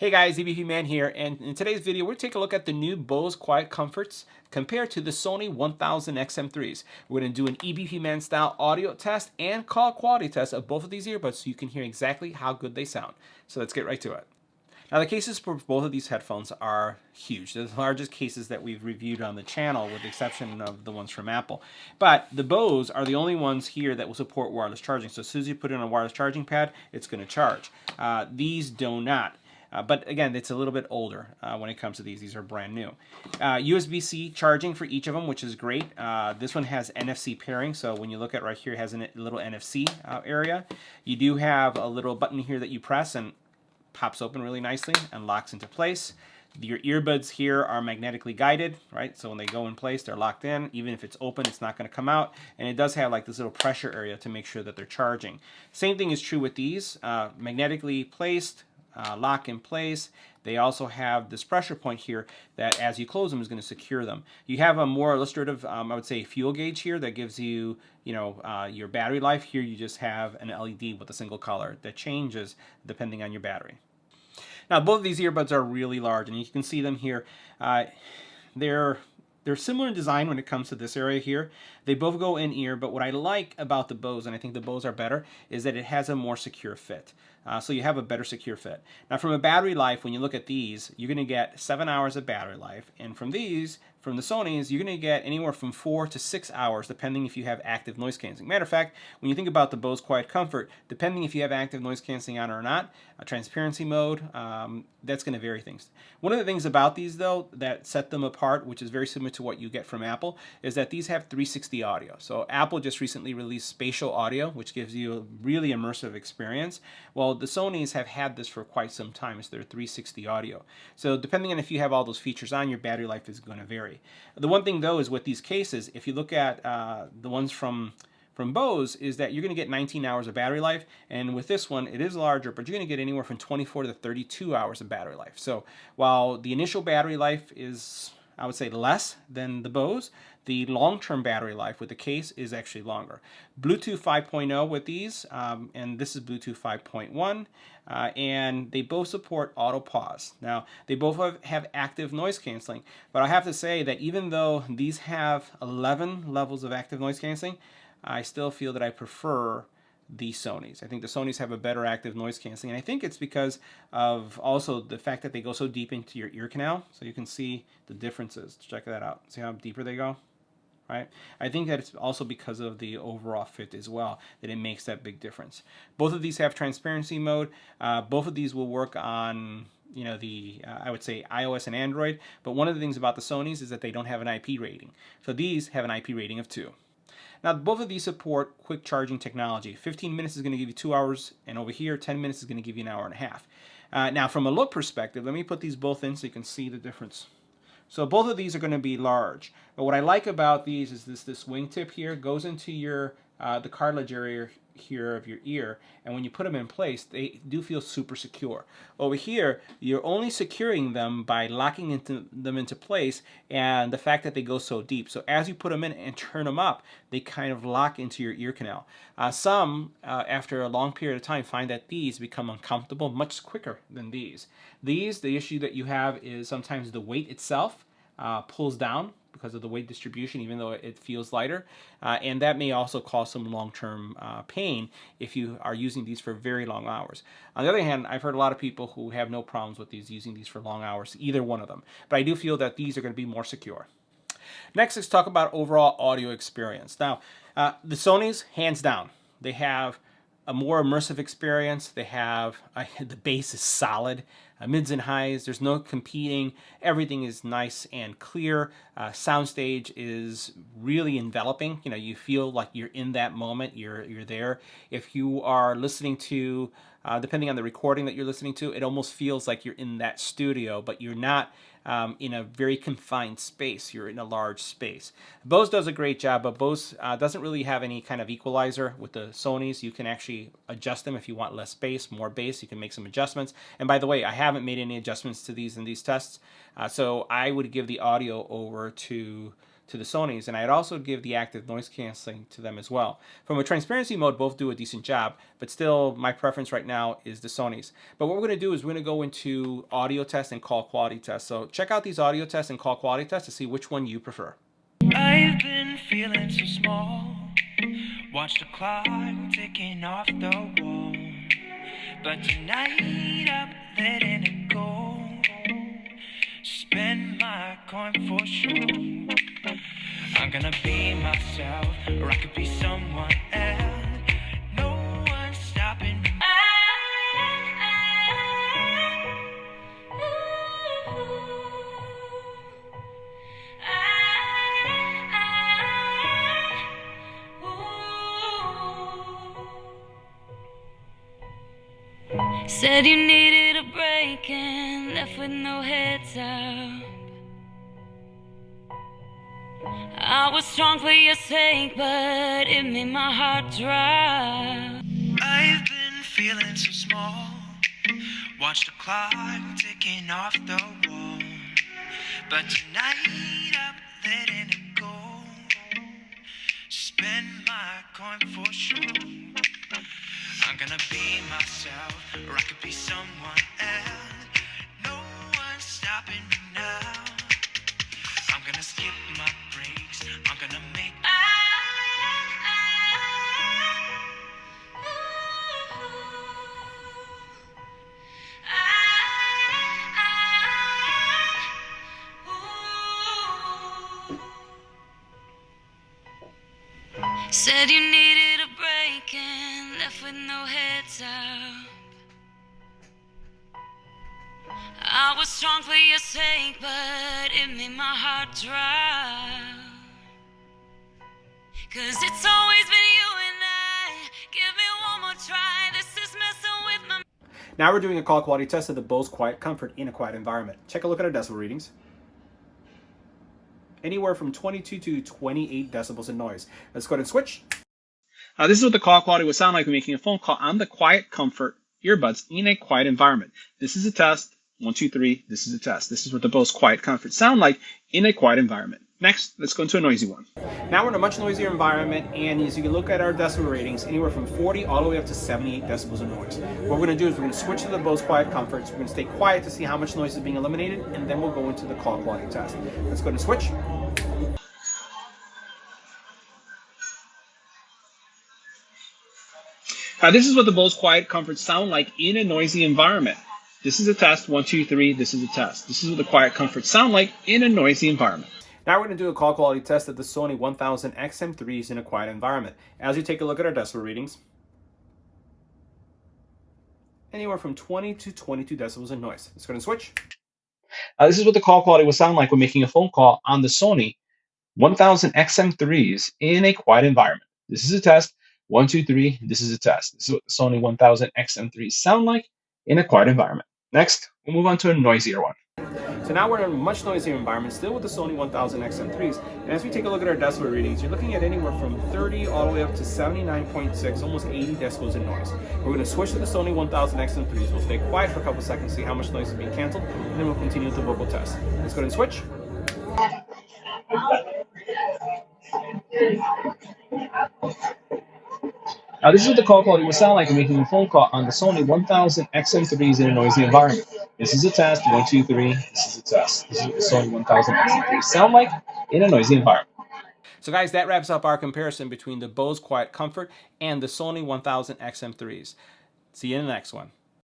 Hey guys, EBPMAN here, and in today's video we're taking a look at the new Bose QuietComforts compared to the Sony 1000XM3s. We're going to do an EBPMAN style audio test and call quality test of both of these earbuds so you can hear exactly how good they sound. So let's get right to it. Now the cases for both of these headphones are huge. They're the largest cases that we've reviewed on the channel with the exception of the ones from Apple. But the Bose are the only ones here that will support wireless charging. So as soon as you put it on a wireless charging pad, it's going to charge. These do not. But again, it's a little bit older when it comes to these. These are brand new. USB-C charging for each of them, which is great. This one has NFC pairing, so when you look at right here, it has a little NFC area. You do have a little button here that you press and pops open really nicely and locks into place. Your earbuds here are magnetically guided, right? So when they go in place, they're locked in. Even if it's open, it's not going to come out. And it does have like this little pressure area to make sure that they're charging. Same thing is true with these. Magnetically placed. Lock in place. They also have this pressure point here that as you close them is going to secure them. You have a more illustrative, I would say, fuel gauge here that gives you, your battery life. Here you just have an LED with a single color that changes depending on your battery. Now both of these earbuds are really large, and you can see them here. They're similar in design when it comes to this area here. They both go in ear, but what I like about the Bose, and I think the Bose are better, is that it has a more secure fit. So you have a better secure fit. Now from a battery life, when you look at these, you're going to get 7 hours of battery life. And from these, from the Sonys, you're going to get anywhere from 4 to 6 hours, depending if you have active noise cancelling. Matter of fact, when you think about the Bose QuietComfort, depending if you have active noise cancelling on or not, a transparency mode, that's going to vary things. One of the things about these, though, that set them apart, which is very similar to what you get from Apple, is that these have 360 audio. So Apple just recently released spatial audio, which gives you a really immersive experience. Well, the Sonys have had this for quite some time. It's their 360 audio. So depending on if you have all those features on, your battery life is going to vary. The one thing, though, is with these cases, if you look at the ones from Bose, is that you're going to get 19 hours of battery life, and with this one, it is larger, but you're going to get anywhere from 24 to 32 hours of battery life. So while the initial battery life is, I would say, less than the Bose, the long-term battery life with the case is actually longer. Bluetooth 5.0 with these, and this is Bluetooth 5.1, and they both support auto pause. Now, they both have active noise canceling, but I have to say that even though these have 11 levels of active noise canceling, I still feel that I prefer the Sonys. I think the Sonys have a better active noise cancelling, and I think it's because of also the fact that they go so deep into your ear canal, so you can see the differences. Check that out. See how deeper they go? Right? I think that it's also because of the overall fit as well that it makes that big difference. Both of these have transparency mode. Both of these will work on I would say iOS and Android, but one of the things about the Sonys is that they don't have an IP rating. So these have an IP rating of 2. Now, both of these support quick charging technology. 15 minutes is going to give you 2 hours, and over here, 10 minutes is going to give you an hour and a half. Now, from a look perspective, let me put these both in so you can see the difference. So both of these are going to be large. But what I like about these is this wingtip here goes into your the cartilage area here of your ear, and when you put them in place, they do feel super secure. Over here, you're only securing them by locking them into place, and the fact that they go so deep. So as you put them in and turn them up, they kind of lock into your ear canal. Some, after a long period of time, find that these become uncomfortable much quicker than these. These, the issue that you have is sometimes the weight itself pulls down because of the weight distribution, even though it feels lighter. And that may also cause some long-term pain if you are using these for very long hours. On the other hand, I've heard a lot of people who have no problems with using these for long hours, either one of them. But I do feel that these are going to be more secure. Next, let's talk about overall audio experience. Now, the Sonys, hands down, they have a more immersive experience. They have, the bass is solid, mids and highs, there's no competing, everything is nice and clear. Soundstage is really enveloping. You feel like you're in that moment, you're there. If you are listening to, depending on the recording that you're listening to, it almost feels like you're in that studio, but you're not in a very confined space. You're in a large space. Bose does a great job, but Bose doesn't really have any kind of equalizer with the Sonys. You can actually adjust them if you want less bass, more bass. You can make some adjustments. And by the way, I haven't made any adjustments to these in these tests, so I would give the audio over to to the Sonys, and I'd also give the active noise canceling to them as well. From a transparency mode, both do a decent job, but still my preference right now is the Sonys. But what we're going to do is we're going to go into audio test and call quality test. So check out these audio tests and call quality tests to see which one you prefer. I've been feeling so small. Watch the clock ticking off the wall. But tonight I'm letting it go. Spend my coin for sure. I'm gonna be myself, or I could be someone else. No one's stopping me. Said you needed a break and left with no heads up. I was strong for your sake, but it made my heart drop. I've been feeling so small. Watch the clock ticking off the wall. But tonight I'm letting it go. Spend my coin for sure. I'm gonna be myself, or I could be someone else. No one's stopping me now. I'm gonna skip my breaks. I'm gonna make. Said you needed a break and left with no heads up. I was strong for your sake, but it made my heart drop. 'Cause it's always been you and I. Give me one more try. This is messing with my. Now we're doing a call quality test of the Bose QuietComfort in a quiet environment. Check a look at our decibel readings. Anywhere from 22 to 28 decibels in noise. Let's go ahead and switch. This is what the call quality would sound like when making a phone call on the QuietComfort earbuds in a quiet environment. This is a test. 1, 2, 3. This is a test. This is what the Bose QuietComfort sound like in a quiet environment. Next, let's go into a noisy one. Now we're in a much noisier environment, and as you can look at our decibel ratings, anywhere from 40 all the way up to 78 decibels of noise. What we're going to do is we're going to switch to the Bose QuietComforts. We're going to stay quiet to see how much noise is being eliminated, and then we'll go into the call quality test. Let's go ahead and switch. This is what the Bose QuietComfort sound like in a noisy environment. This is a test. 1, 2, 3. This is a test. This is what the QuietComfort sound like in a noisy environment. Now we're going to do a call quality test of the Sony 1000XM3s in a quiet environment. As you take a look at our decibel readings, anywhere from 20 to 22 decibels in noise. Let's go ahead and switch. This is what the call quality will sound like when making a phone call on the Sony 1000XM3s in a quiet environment. This is a test. 1, 2, 3. This is a test. This is what the Sony 1000XM3s sound like in a quiet environment. Next, we'll move on to a noisier one. So now we're in a much noisier environment, still with the Sony 1000XM3s. And as we take a look at our decibel readings, you're looking at anywhere from 30 all the way up to 79.6, almost 80 decibels in noise. We're going to switch to the Sony 1000XM3s. We'll stay quiet for a couple seconds, see how much noise is being canceled, and then we'll continue with the vocal test. Let's go ahead and switch. This is what the call quality will sound like when making a phone call on the Sony 1000XM3s in a noisy environment. This is a test. 1, 2, 3. This is a test. This is what the Sony 1000XM3s sound like in a noisy environment. So guys, that wraps up our comparison between the Bose QuietComfort and the Sony 1000XM3s. See you in the next one.